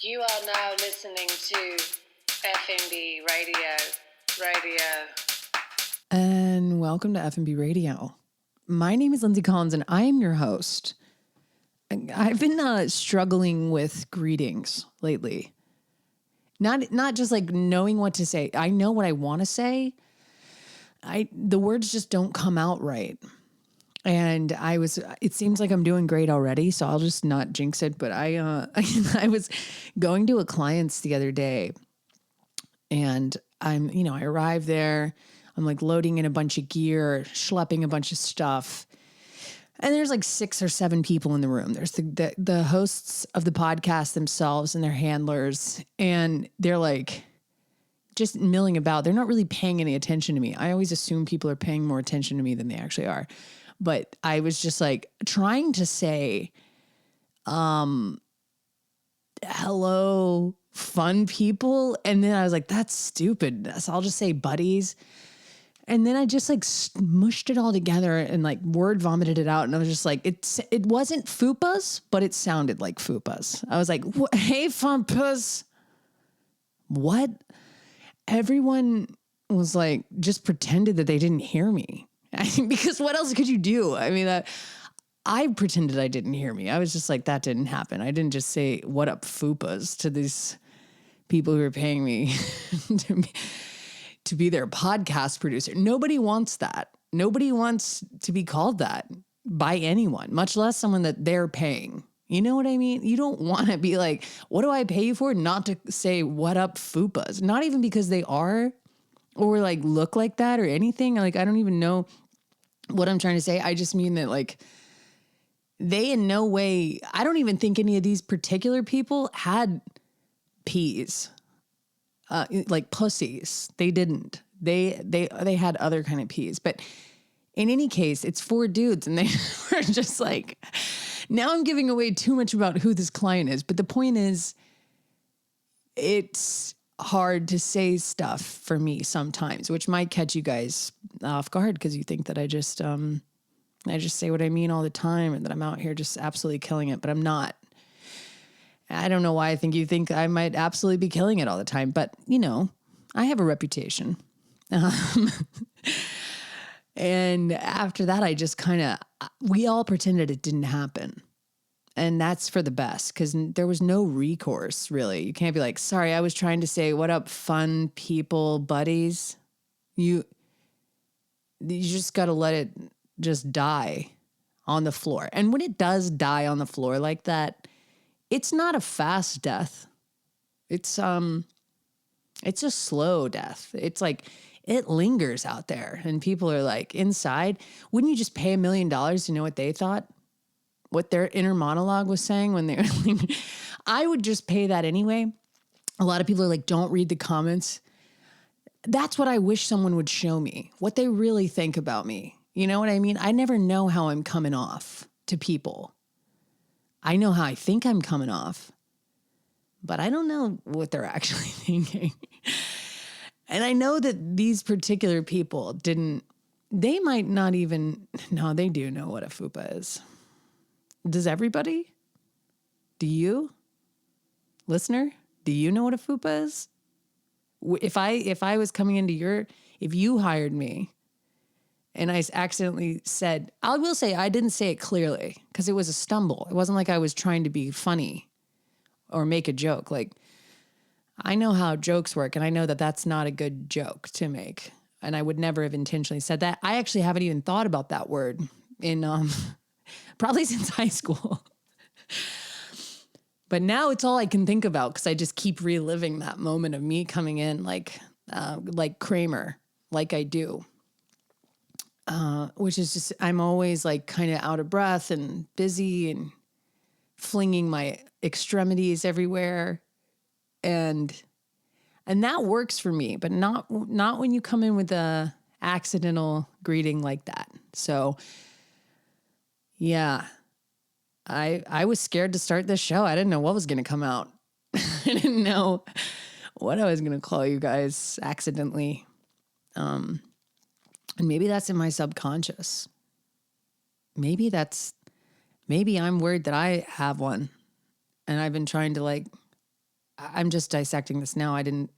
You are now listening to F&B Radio. And welcome to F&B Radio. My name is Lindsay Collins, and I am your host. I've been struggling with greetings lately. Not just like knowing what to say. I know what I want to say. The words just don't come out right. And it seems like I'm doing great already, so I'll just not jinx it. But I was going to a client's the other day, and I arrived there. I'm like loading in a bunch of gear, schlepping a bunch of stuff. And there's like 6 or 7 people in the room. There's the hosts of the podcast themselves and their handlers. And they're like just milling about. They're not really paying any attention to me. I always assume people are paying more attention to me than they actually are. But I was just like trying to say, hello, fun people. And then I was like, that's stupid. So I'll just say buddies. And then I just like smushed it all together and like word vomited it out. And I was just like, it wasn't fupas, but it sounded like fupas. I was like, hey, fupas. What? Everyone was like, just pretended that they didn't hear me. Because what else could you do? I mean, I pretended I didn't hear me. I was just like, that didn't happen. I didn't just say, what up, fupas, to these people who are paying me to be their podcast producer. Nobody wants that. Nobody wants to be called that by anyone, much less someone that they're paying. You know what I mean? You don't want to be like, what do I pay you for? Not to say, what up, fupas. Not even because they are or like look like that or anything. Like, I don't even know what I'm trying to say. I just mean that like they in no way, I don't even think any of these particular people had peas, like pussies. They didn't. They had other kind of peas. But in any case, it's 4 dudes and they were just like, now I'm giving away too much about who this client is. But the point is, it's hard to say stuff for me sometimes, which might catch you guys off guard because you think that I just say what I mean all the time and that I'm out here just absolutely killing it, but I'm not. I don't know why I think you think I might absolutely be killing it all the time, but I have a reputation. And after that, I just we all pretended it didn't happen. And that's for the best because there was no recourse, really. You can't be like, sorry, I was trying to say, what up, fun people, buddies? You just got to let it just die on the floor. And when it does die on the floor like that, it's not a fast death. It's a slow death. It's like it lingers out there and people are like inside. Wouldn't you just pay $1 million to know what they thought? What their inner monologue was saying when they were like, I would just pay that anyway. A lot of people are like, don't read the comments. That's what I wish someone would show me, what they really think about me. You know what I mean? I never know how I'm coming off to people. I know how I think I'm coming off, but I don't know what they're actually thinking. And I know that these particular people they might not even, no, they do know what a fupa is. Does everybody? Do you? Listener, do you know what a fupa is? If I was coming into if you hired me and I accidentally said, I will say I didn't say it clearly because it was a stumble. It wasn't like I was trying to be funny or make a joke. Like, I know how jokes work and I know that that's not a good joke to make. And I would never have intentionally said that. I actually haven't even thought about that word in, probably since high school. But now it's all I can think about because I just keep reliving that moment of me coming in like Kramer, like I do. Which is just, I'm always like kind of out of breath and busy and flinging my extremities everywhere. And that works for me, but not when you come in with a accidental greeting like that. So yeah, I was scared to start this show. I didn't know what was going to come out. I didn't know what I was going to call you guys accidentally. And maybe that's in my subconscious. Maybe I'm worried that I have one and I've been trying to like I'm just dissecting this now. I didn't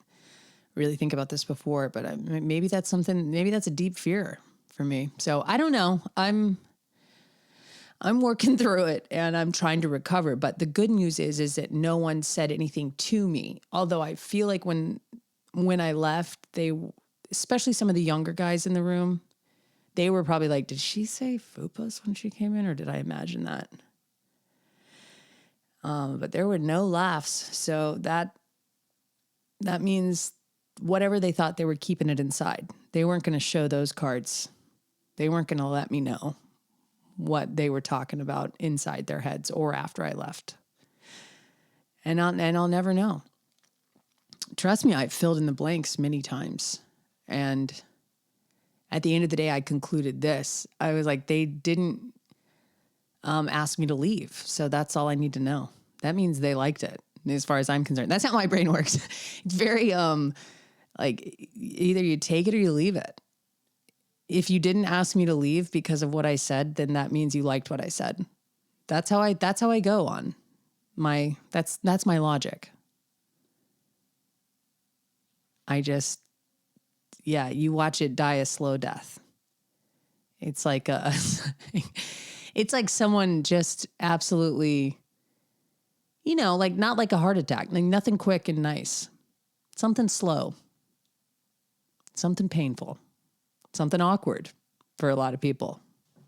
really think about this before, but maybe that's something, maybe that's a deep fear for me. So I don't know. I'm working through it and I'm trying to recover. But the good news is that no one said anything to me. Although I feel like when I left, especially some of the younger guys in the room, they were probably like, did she say fupas when she came in, or did I imagine that? But there were no laughs. So that means whatever they thought, they were keeping it inside. They weren't going to show those cards. They weren't going to let me know what they were talking about inside their heads or after I left. And I'll never know. Trust me, I've filled in the blanks many times. And at the end of the day, I concluded this. I was like, they didn't ask me to leave. So that's all I need to know. That means they liked it, as far as I'm concerned. That's how my brain works. It's very like either you take it or you leave it. If you didn't ask me to leave because of what I said, then that means you liked what I said. That's how I go on that's my logic. You watch it die a slow death. It's like it's like someone just absolutely, like not like a heart attack, like nothing quick and nice, something slow, something painful, something awkward for a lot of people.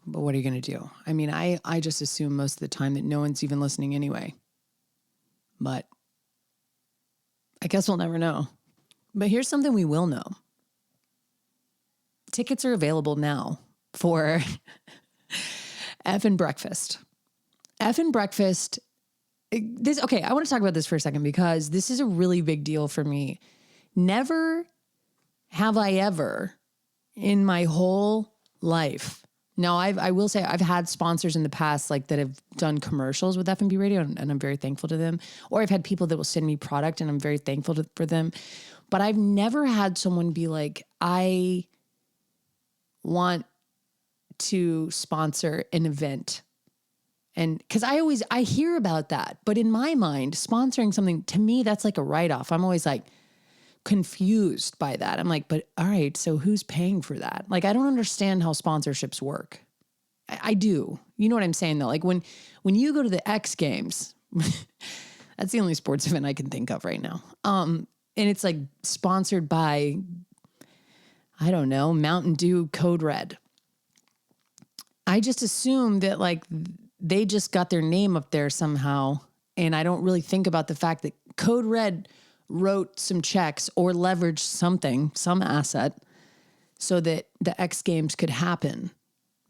But what are you going to do? I mean, I just assume most of the time that no one's even listening anyway. But I guess we'll never know. But here's something we will know. Tickets are available now for Effin Breakfast. Effin Breakfast. Okay, I want to talk about this for a second because this is a really big deal for me. Never have I ever in my whole life. Now, I will say I've had sponsors in the past like that have done commercials with F&B Radio, and I'm very thankful to them. Or I've had people that will send me product, and I'm very thankful for them. But I've never had someone be like, I want to sponsor an event. And because I hear about that, but in my mind, sponsoring something, to me, that's like a write-off. I'm always like confused by that. I'm like, but all right, so who's paying for that? Like, I don't understand how sponsorships work. I do. You know what I'm saying though? Like when you go to the X Games, that's the only sports event I can think of right now. And it's like sponsored by, I don't know, Mountain Dew Code Red. I just assume that like they just got their name up there somehow. And I don't really think about the fact that Code Red wrote some checks or leveraged something, some asset, so that the X Games could happen.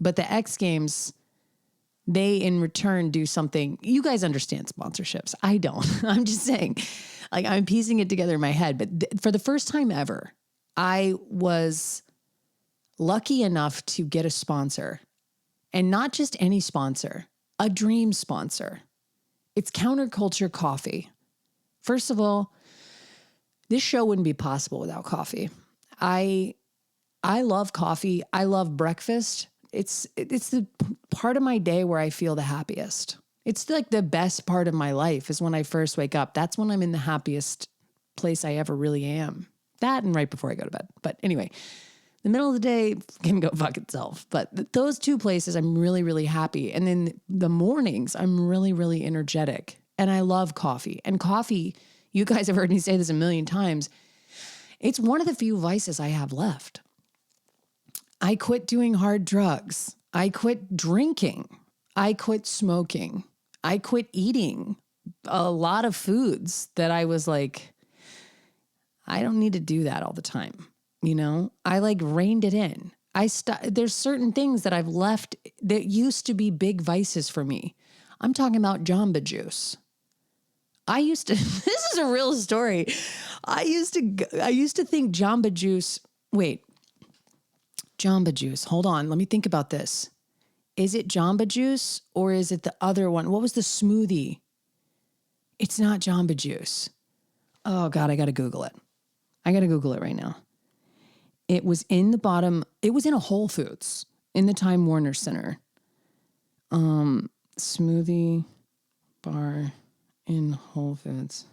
But the X Games, they in return do something. You guys understand sponsorships. I don't. I'm just saying, like I'm piecing it together in my head. But for the first time ever, I was lucky enough to get a sponsor, and not just any sponsor, a dream sponsor. It's Counterculture Coffee. First of all, this show wouldn't be possible without coffee. I love coffee. I love breakfast. It's the part of my day where I feel the happiest. It's like the best part of my life is when I first wake up. That's when I'm in the happiest place I ever really am. That and right before I go to bed. But anyway, the middle of the day can go fuck itself. But those two places, I'm really, really happy. And then the mornings, I'm really, really energetic. And I love coffee. And coffee, you guys have heard me say this a million times, it's one of the few vices I have left. I quit doing hard drugs. I quit drinking. I quit smoking. I quit eating a lot of foods that I was like, I don't need to do that all the time. I like reined it in. There's certain things that I've left that used to be big vices for me. I'm talking about Jamba Juice. This is a real story. I used to think Jamba Juice, Jamba Juice. Hold on. Let me think about this. Is it Jamba Juice or is it the other one? What was the smoothie? It's not Jamba Juice. Oh God, I got to Google it. I got to Google it right now. It was in the bottom. It was in a Whole Foods in the Time Warner Center. Smoothie bar in Whole Foods.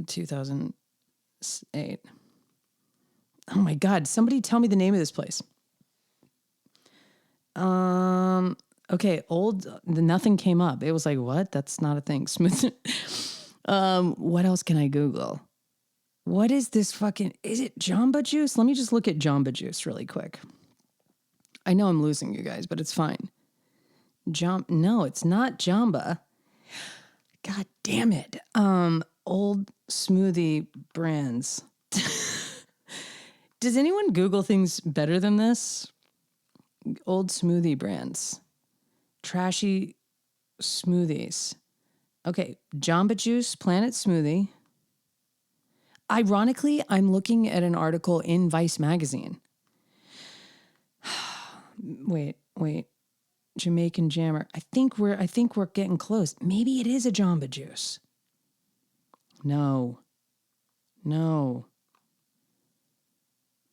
2008. Oh my God. Somebody tell me the name of this place. Okay. Nothing came up. It was like, what? That's not a thing. Smooth. What else can I Google? What is this is it Jamba Juice? Let me just look at Jamba Juice really quick. I know I'm losing you guys, but it's fine. No, it's not Jamba. God damn it. Old smoothie brands. Does anyone Google things better than this? Old smoothie brands. Trashy smoothies. Okay, Jamba Juice, Planet Smoothie. Ironically, I'm looking at an article in Vice magazine. Wait. Jamaican Jammer. I think we're getting close. Maybe it is a Jamba Juice. No.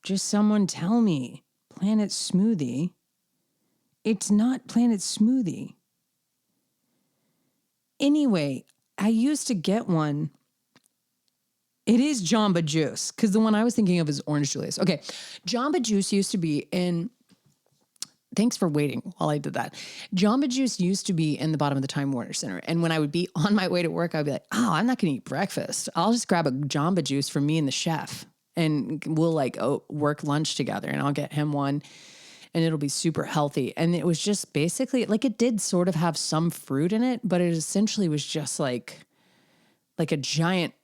Just someone tell me. Planet Smoothie. It's not Planet Smoothie. Anyway, I used to get one. It is Jamba Juice, because the one I was thinking of is Orange Julius. Okay, Jamba Juice used to be in... Thanks for waiting while I did that. Jamba Juice used to be in the bottom of the Time Warner Center. And when I would be on my way to work, I'd be like, oh, I'm not going to eat breakfast. I'll just grab a Jamba Juice for me and the chef. And we'll work lunch together, and I'll get him one, and it'll be super healthy. And it was just basically it did sort of have some fruit in it, but it essentially was just like a giant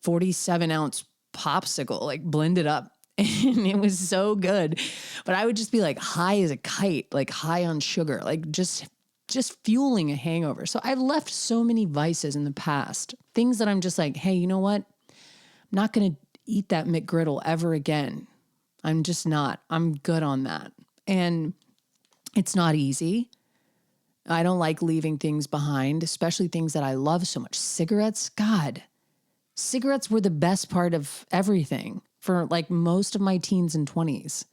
47-ounce popsicle, blended up. And it was so good. But I would just be high as a kite, high on sugar, just fueling a hangover. So I've left so many vices in the past, things that I'm just hey, you know what? I'm not going to eat that McGriddle ever again. I'm just not. I'm good on that. And it's not easy. I don't like leaving things behind, especially things that I love so much. Cigarettes, God, cigarettes were the best part of everything for most of my teens and 20s.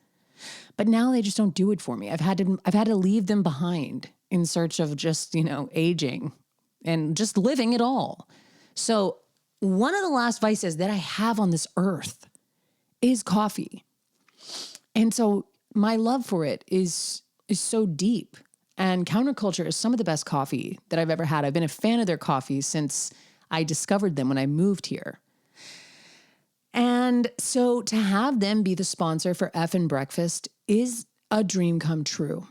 But now they just don't do it for me. I've had to leave them behind in search of just, aging and just living at all. So one of the last vices that I have on this earth is coffee. And so my love for it is so deep. And Counterculture is some of the best coffee that I've ever had. I've been a fan of their coffee since I discovered them when I moved here. And so to have them be the sponsor for Effin Breakfast is a dream come true.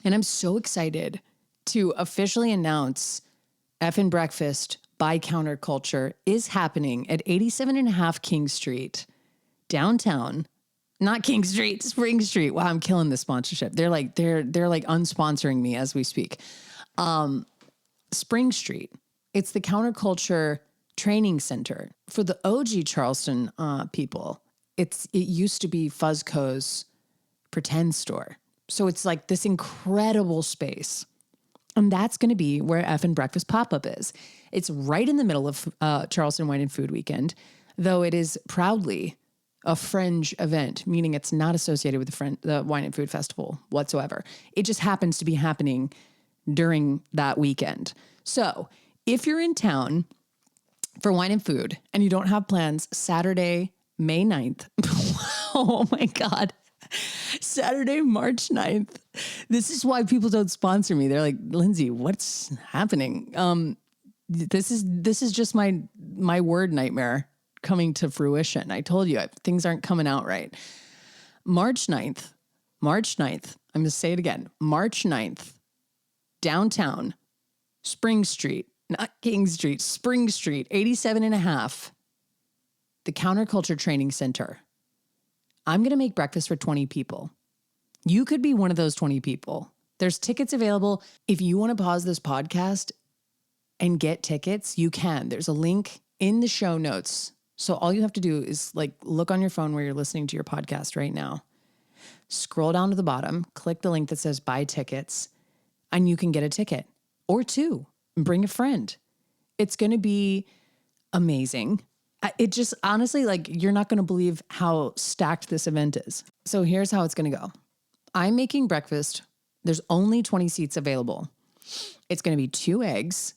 And I'm so excited to officially announce Effin Breakfast by Counterculture is happening at 87.5 King Street, downtown. Not King Street, Spring Street. Wow, I'm killing this sponsorship. They're unsponsoring me as we speak. Spring Street. It's the Counterculture Training Center for the OG Charleston people. It used to be Fuzzco's pretend store. So it's this incredible space. And that's going to be where Effin Breakfast pop-up is. It's right in the middle of Charleston Wine and Food Weekend, though it is proudly a fringe event, meaning it's not associated with the Wine and Food Festival whatsoever. It just happens to be happening during that weekend. So if you're in town for Wine and Food and you don't have plans, Saturday, May 9th. Oh my God. Saturday, March 9th. This is why people don't sponsor me. They're like, Lindsay, what's happening? This is just my word nightmare coming to fruition. I told you things aren't coming out right. March 9th. I'm going to say it again. March 9th, downtown, Spring Street, not King Street, Spring Street, 87.5, the Counterculture Training Center. I'm going to make breakfast for 20 people. You could be one of those 20 people. There's tickets available. If you want to pause this podcast and get tickets, you can. There's a link in the show notes. So all you have to do is look on your phone where you're listening to your podcast right now. Scroll down to the bottom, click the link that says buy tickets, and you can get a ticket or two. Bring a friend. It's going to be amazing. It just honestly, you're not going to believe how stacked this event is. So here's how it's going to go. I'm making breakfast. There's only 20 seats available. It's going to be 2 eggs,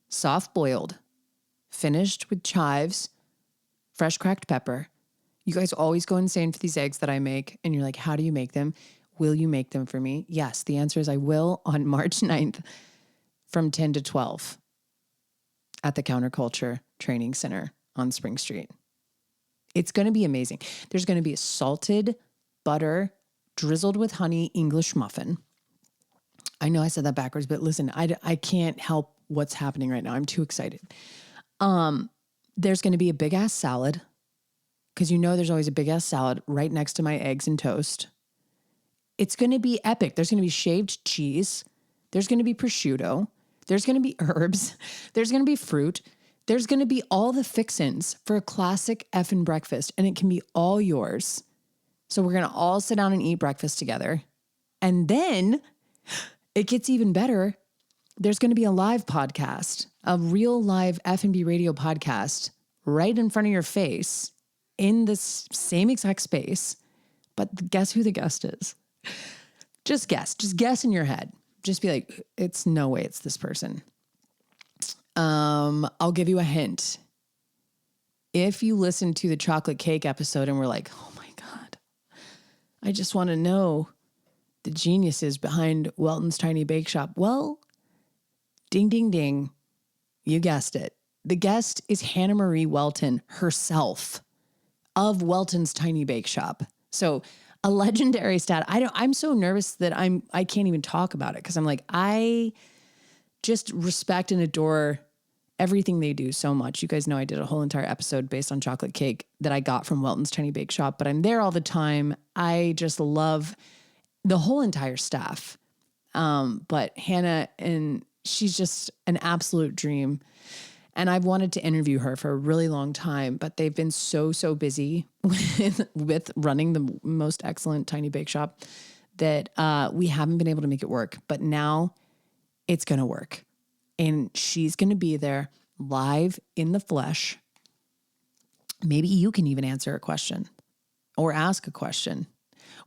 soft boiled, finished with chives, fresh cracked pepper. You guys always go insane for these eggs that I make. And you're like, how do you make them? Will you make them for me? Yes, the answer is I will on March 9th from 10 to 12 at the Counterculture Training Center on Spring Street. It's going to be amazing. There's going to be a salted butter drizzled with honey English muffin. I know I said that backwards, but listen, I can't help what's happening right now. I'm too excited. There's going to be a big ass salad because there's always a big ass salad right next to my eggs and toast. It's going to be epic. There's going to be shaved cheese. There's going to be prosciutto. There's going to be herbs. There's going to be fruit. There's going to be all the fixins for a classic effin' breakfast, and it can be all yours. So we're going to all sit down and eat breakfast together. And then it gets even better. There's going to be a live podcast, a real live F&B radio podcast right in front of your face in this same exact space. But guess who the guest is? Just guess. Just guess in your head. Just be like, it's no way it's this person. I'll give you a hint. If you listen to the chocolate cake episode and we're like, oh my God, I just want to know the geniuses behind Welton's Tiny Bake Shop. Well, ding, ding, ding. You guessed it. The guest is Hannah Marie Welton herself of Welton's Tiny Bake Shop. So a legendary stat. I'm so nervous that I can't even talk about it because I'm like, I just respect and adore everything they do so much. You guys know I did a whole entire episode based on chocolate cake that I got from Welton's Tiny Bake Shop, but I'm there all the time. I just love the whole entire staff. But Hannah, and she's just an absolute dream. And I've wanted to interview her for a really long time, but they've been so busy with running the most excellent tiny bake shop that we haven't been able to make it work. But now it's going to work. And she's going to be there live in the flesh. Maybe you can even answer a question or ask a question.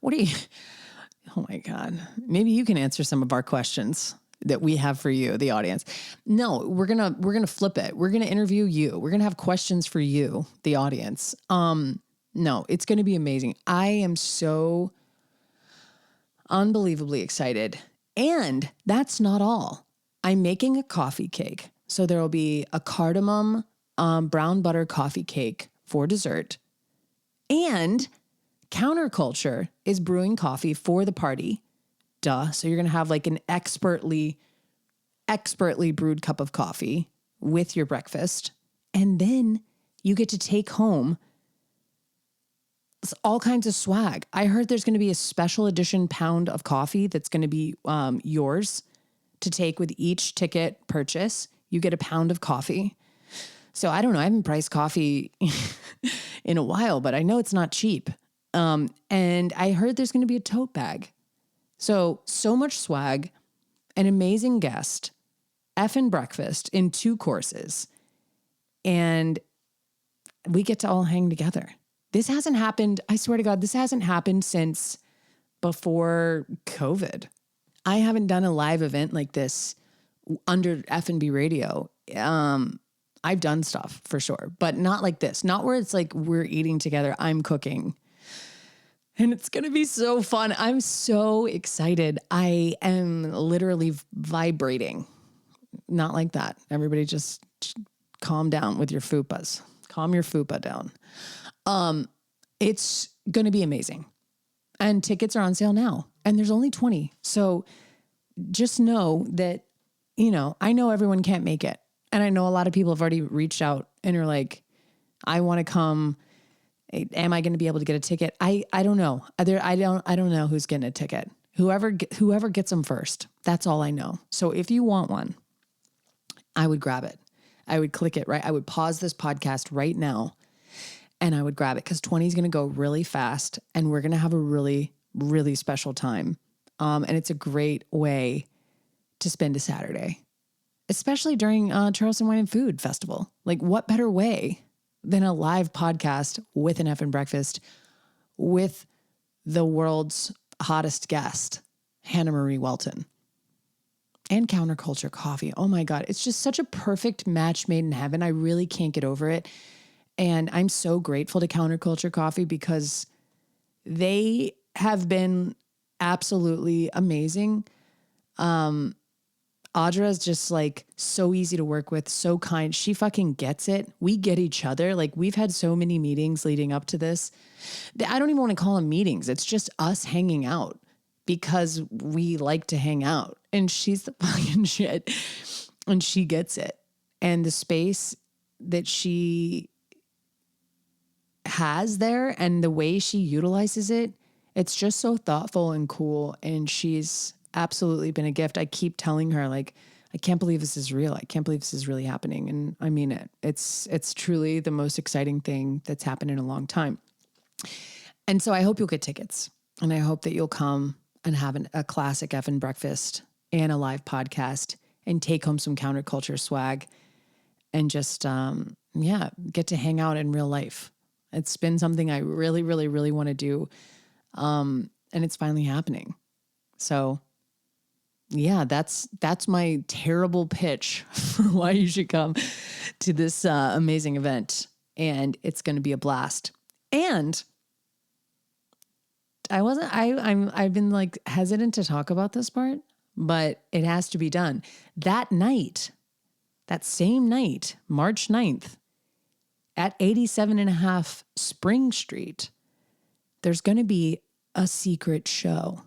Oh my God. Maybe you can answer some of our questions that we have for you, the audience. No, we're going to flip it. We're going to interview you. We're going to have questions for you, the audience. No, it's going to be amazing. I am so unbelievably excited. And that's not all. I'm making a coffee cake. So there will be a cardamom brown butter coffee cake for dessert. And Counterculture is brewing coffee for the party. Duh. So you're going to have like an expertly brewed cup of coffee with your breakfast. And then you get to take home all kinds of swag. I heard there's going to be a special edition pound of coffee that's going to be yours to take with each ticket purchase. You get a pound of coffee. So I don't know. I haven't priced coffee in a while, but I know it's not cheap. And I heard there's going to be a tote bag. So much swag, an amazing guest, effin' breakfast in 2 courses. And we get to all hang together. This hasn't happened. I swear to God, this hasn't happened since before COVID. I haven't done a live event like this under F&B radio. I've done stuff for sure, but not like this. Not where it's like we're eating together. I'm cooking. And it's going to be so fun. I'm so excited. I am literally vibrating. Not like that. Everybody just calm down with your fupas. Calm your fupa down. It's going to be amazing. And tickets are on sale now. And there's only 20. So just know that, I know everyone can't make it. And I know a lot of people have already reached out and are like, I want to come. Am I going to be able to get a ticket? I don't know. I don't know who's getting a ticket. Whoever gets them first. That's all I know. So if you want one, I would grab it. I would click it, right? I would pause this podcast right now and I would grab it because 20 is going to go really fast and we're going to have a really, really special time. And it's a great way to spend a Saturday, especially during Charleston Wine and Food Festival. Like what better way than a live podcast with an effin' breakfast with the world's hottest guest, Hannah Marie Welton. and Counterculture Coffee. Oh my God. It's just such a perfect match made in heaven. I really can't get over it. And I'm so grateful to Counterculture Coffee because they have been absolutely amazing. Audra is just like so easy to work with, so kind. She fucking gets it. We get each other. Like we've had so many meetings leading up to this. I don't even want to call them meetings. It's just us hanging out because we like to hang out. And she's the fucking shit. And she gets it. And the space that she has there and the way she utilizes it, it's just so thoughtful and cool. And she's absolutely been a gift. I keep telling her, like, I can't believe this is real. I can't believe this is really happening. And I mean it. It's truly the most exciting thing that's happened in a long time. And so I hope you'll get tickets. And I hope that you'll come and have a classic Effin breakfast and a live podcast and take home some counterculture swag and just, get to hang out in real life. It's been something I really, really, really want to do. And it's finally happening. So yeah, that's my terrible pitch for why you should come to this amazing event. And it's going to be a blast. And I've been like hesitant to talk about this part, but it has to be done. That same night, March 9th, at 87.5 Spring Street, there's going to be a secret show.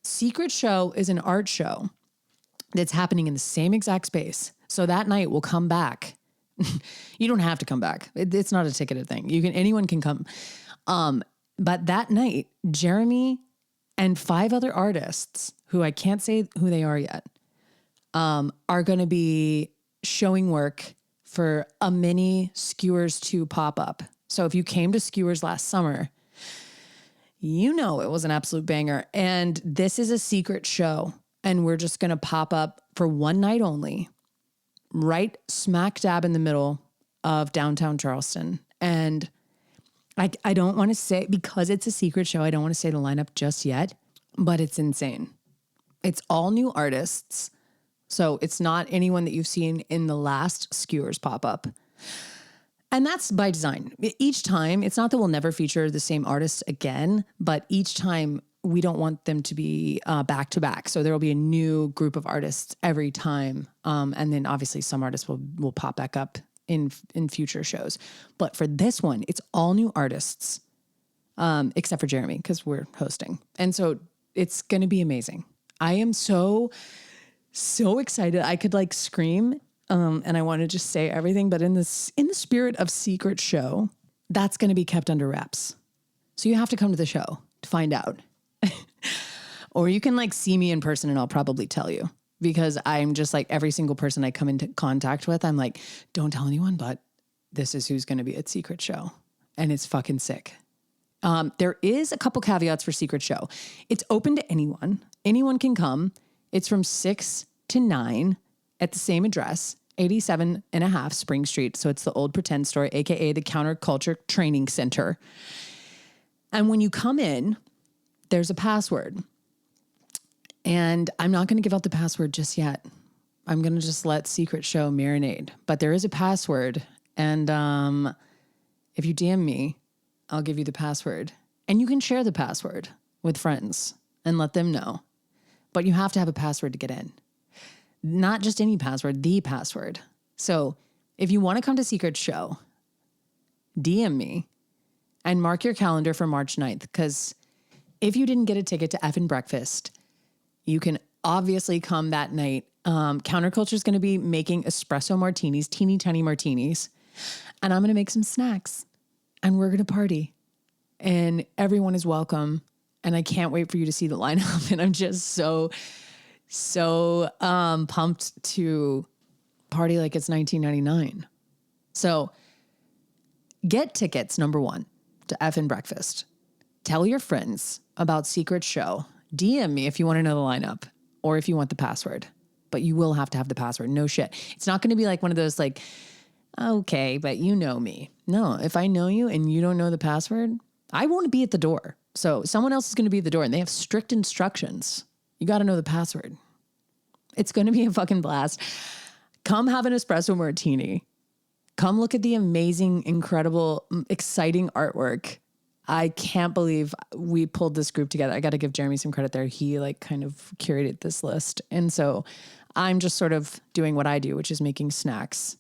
Secret show is an art show that's happening in the same exact space. So that night we'll come back. You don't have to come back. It's not a ticketed thing. Anyone can come. But that night, Jeremy and 5 other artists who I can't say who they are yet, are going to be showing work for a mini Skewers 2 pop-up. So if you came to Skewers last summer, you know it was an absolute banger. And this is a secret show. And we're just going to pop up for one night only, right smack dab in the middle of downtown Charleston. And I don't want to say, because it's a secret show, I don't want to say the lineup just yet, but it's insane. It's all new artists. So it's not anyone that you've seen in the last Skewers pop-up. And that's by design. Each time, it's not that we'll never feature the same artists again, but each time we don't want them to be back to back. So there will be a new group of artists every time. And then obviously some artists will pop back up in future shows. But for this one, it's all new artists, except for Jeremy, because we're hosting. And so it's going to be amazing. I am so excited. I could like scream. And I want to just say everything, but in the spirit of secret show, that's going to be kept under wraps. So you have to come to the show to find out. Or you can like see me in person and I'll probably tell you, because I'm just like every single person I come into contact with, I'm like, don't tell anyone, but this is who's going to be at secret show. And it's fucking sick. There is a couple caveats for secret show. It's open to anyone. Anyone can come. It's from 6 to 9 at the same address, 87.5 Spring Street. So it's the old Pretend Store, AKA the Counterculture Training Center. And when you come in, there's a password. And I'm not going to give out the password just yet. I'm going to just let Secret Show marinate. But there is a password. And if you DM me, I'll give you the password. And you can share the password with friends and let them know. But you have to have a password to get in. Not just any password, the password. So if you want to come to Secret Show, DM me and mark your calendar for March 9th. Because if you didn't get a ticket to Effin Breakfast, you can obviously come that night. Counterculture is going to be making espresso martinis, teeny tiny martinis. And I'm going to make some snacks. And we're going to party. And everyone is welcome. And I can't wait for you to see the lineup. And I'm just so pumped to party like it's 1999. So get tickets, number 1, to Effin Breakfast. Tell your friends about Secret Show. DM me if you want to know the lineup or if you want the password. But you will have to have the password. No shit. It's not going to be like one of those like, okay, but you know me. No, if I know you and you don't know the password, I won't be at the door. So someone else is going to be at the door and they have strict instructions. You got to know the password. It's going to be a fucking blast. Come have an espresso martini. Come look at the amazing, incredible, exciting artwork. I can't believe we pulled this group together. I got to give Jeremy some credit there. He like kind of curated this list. And so I'm just sort of doing what I do, which is making snacks,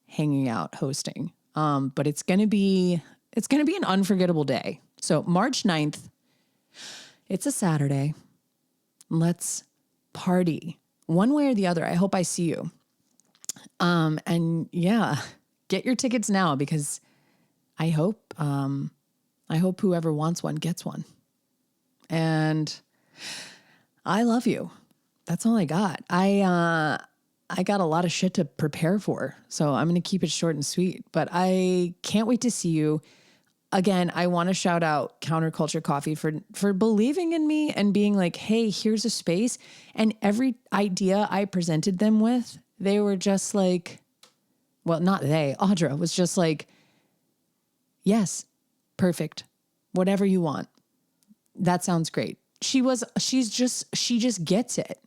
hanging out, hosting. But it's going to be an unforgettable day. So March 9th, it's a Saturday. Let's party one way or the other. I hope I see you. And yeah, get your tickets now because I hope whoever wants one gets one. And I love you. That's all I got. I got a lot of shit to prepare for, so I'm going to keep it short and sweet, but I can't wait to see you. Again, I want to shout out Counterculture Coffee for believing in me and being like, hey, here's a space. And every idea I presented them with, they were just like, well, not they, Audra was just like, yes, perfect. Whatever you want. That sounds great. She just gets it.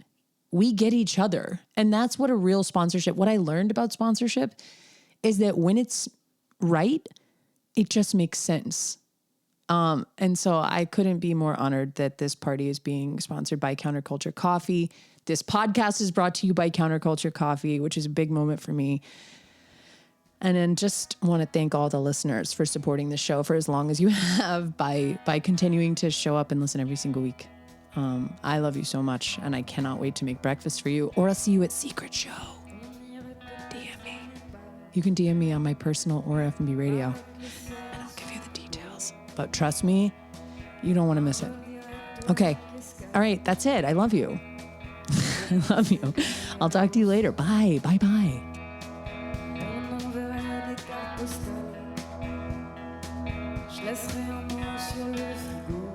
We get each other. And that's what a real sponsorship, what I learned about sponsorship is that when it's right, it just makes sense. And so I couldn't be more honored that this party is being sponsored by Counterculture Coffee. This podcast is brought to you by Counterculture Coffee, which is a big moment for me. And then just want to thank all the listeners for supporting the show for as long as you have by continuing to show up and listen every single week. I love you so much, and I cannot wait to make breakfast for you, or I'll see you at Secret Show. DM me. You can DM me on my personal or F&B radio, and I'll give you the details. But trust me, you don't want to miss it. Okay. All right. That's it. I love you. I love you. I'll talk to you later. Bye. Bye. Je laisserai un mot sur le frigo.